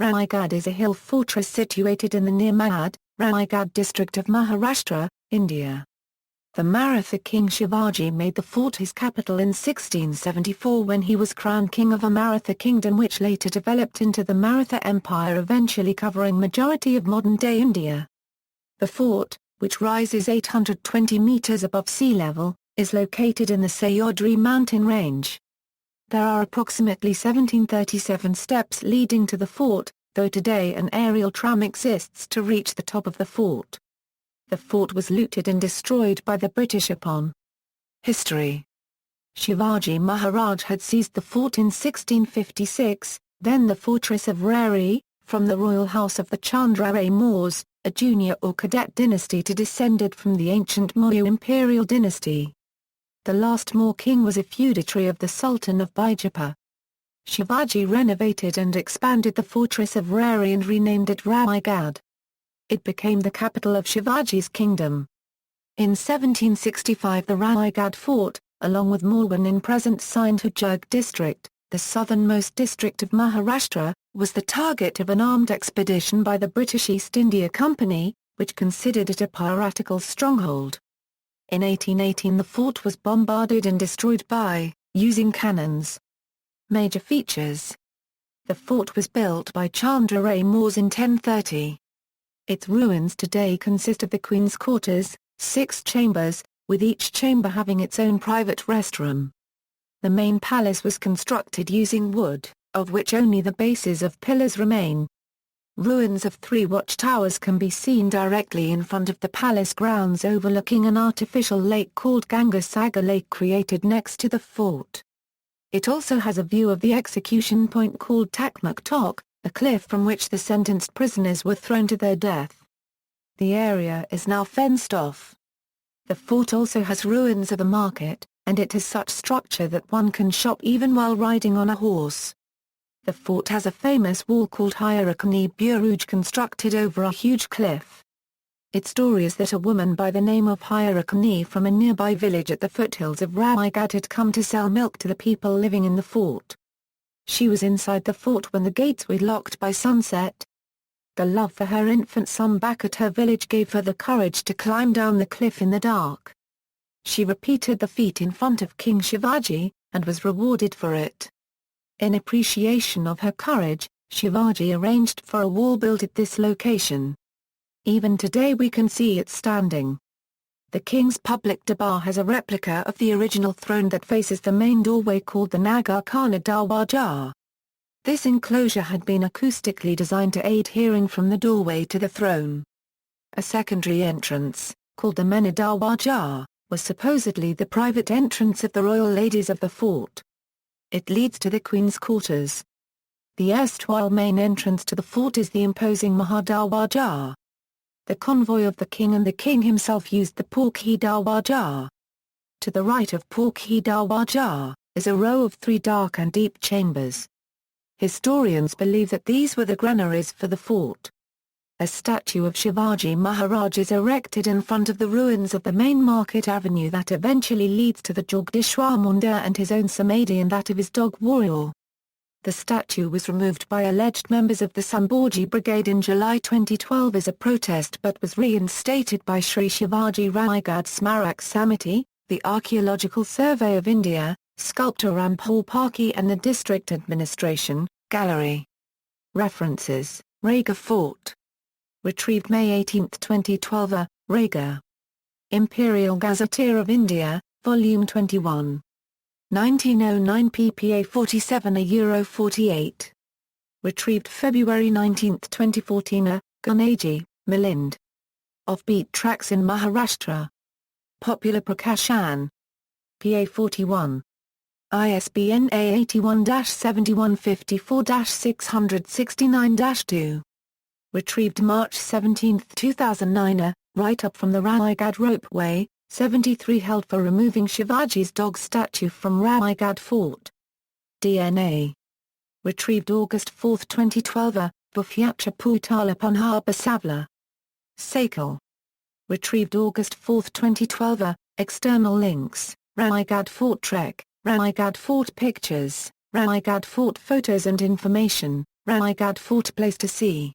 Raigad is a hill fortress situated in the near Mahad, Raigad district of Maharashtra, India. The Maratha king Shivaji made the fort his capital in 1674 when he was crowned king of a Maratha Kingdom which later developed into the Maratha Empire, eventually covering majority of modern-day India. The fort, which rises 820 meters above sea level, is located in the Sahyadri mountain range. There are approximately 1737 steps leading to the fort, though today an aerial tram exists to reach the top of the fort. The fort was looted and destroyed by the British upon history. Shivaji Maharaj had seized the fort in 1656, then the fortress of Raigad, from the royal house of the Chandra Moors, a junior or cadet dynasty descended from the ancient Maurya imperial dynasty. The last Moor king was a feudatory of the Sultan of Bijapur. Shivaji renovated and expanded the fortress of Raigad and renamed it Raigad. It became the capital of Shivaji's kingdom. In 1765 the Raigad Fort, along with Malwan in present Sindhudurg district, the southernmost district of Maharashtra, was the target of an armed expedition by the British East India Company, which considered it a piratical stronghold. In 1818 the fort was bombarded and destroyed by, using cannons. Major features. The fort was built by Chandra Moors in 1030. Its ruins today consist of the Queen's Quarters, 6 chambers, with each chamber having its own private restroom. The main palace was constructed using wood, of which only the bases of pillars remain. Ruins of 3 watchtowers can be seen directly in front of the palace grounds overlooking an artificial lake called Gangasagar Lake created next to the fort. It also has a view of the execution point called Takmak Tok, a cliff from which the sentenced prisoners were thrown to their death. The area is now fenced off. The fort also has ruins of a market, and it has such structure that one can shop even while riding on a horse. The fort has a famous wall called Hierarchani Buruj constructed over a huge cliff. Its story is that a woman by the name of Hierarchani from a nearby village at the foothills of Raigad had come to sell milk to the people living in the fort. She was inside the fort when the gates were locked by sunset. The love for her infant son back at her village gave her the courage to climb down the cliff in the dark. She repeated the feat in front of King Shivaji, and was rewarded for it. In appreciation of her courage, Shivaji arranged for a wall built at this location. Even today we can see it standing. The king's public darbar has a replica of the original throne that faces the main doorway called the Nagar Khana Darwaja. This enclosure had been acoustically designed to aid hearing from the doorway to the throne. A secondary entrance, called the Mena Darwaja, was supposedly the private entrance of the royal ladies of the fort. It leads to the Queen's Quarters. The erstwhile main entrance to the fort is the imposing Mahad Darwaja. The convoy of the king and the king himself used the Porkhi Darwaja. To the right of Porkhi Darwaja, is a row of 3 dark and deep chambers. Historians believe that these were the granaries for the fort. A statue of Shivaji Maharaj is erected in front of the ruins of the main market avenue that eventually leads to the Jagdishwar Mandir and his own samadhi and that of his dog Warrior. The statue was removed by alleged members of the Sambhaji Brigade in July 2012 as a protest but was reinstated by Sri Shivaji Raigad Smarak Samiti, the Archaeological Survey of India, sculptor Rampal Parki and the District Administration, Gallery. References: Raigad Fort. Retrieved May 18, 2012. Raigad. Imperial Gazetteer of India, Volume 21. 1909 ppA 47 Euro 48. Retrieved February 19, 2014. Gunaji, Milind. Offbeat Tracks in Maharashtra. Popular Prakashan. PA 41. ISBN A81-7154-669-2. Retrieved March 17, 2009. Write-up from the Raigad Ropeway, 73 held for removing Shivaji's dog statue from Raigad Fort. DNA. Retrieved August 4, 2012. Bufyatra Putala Punha Basavla. Sakal. Retrieved August 4, 2012. External links: Raigad Fort Trek, Raigad Fort Pictures, Raigad Fort Photos and Information, Raigad Fort, place to sea.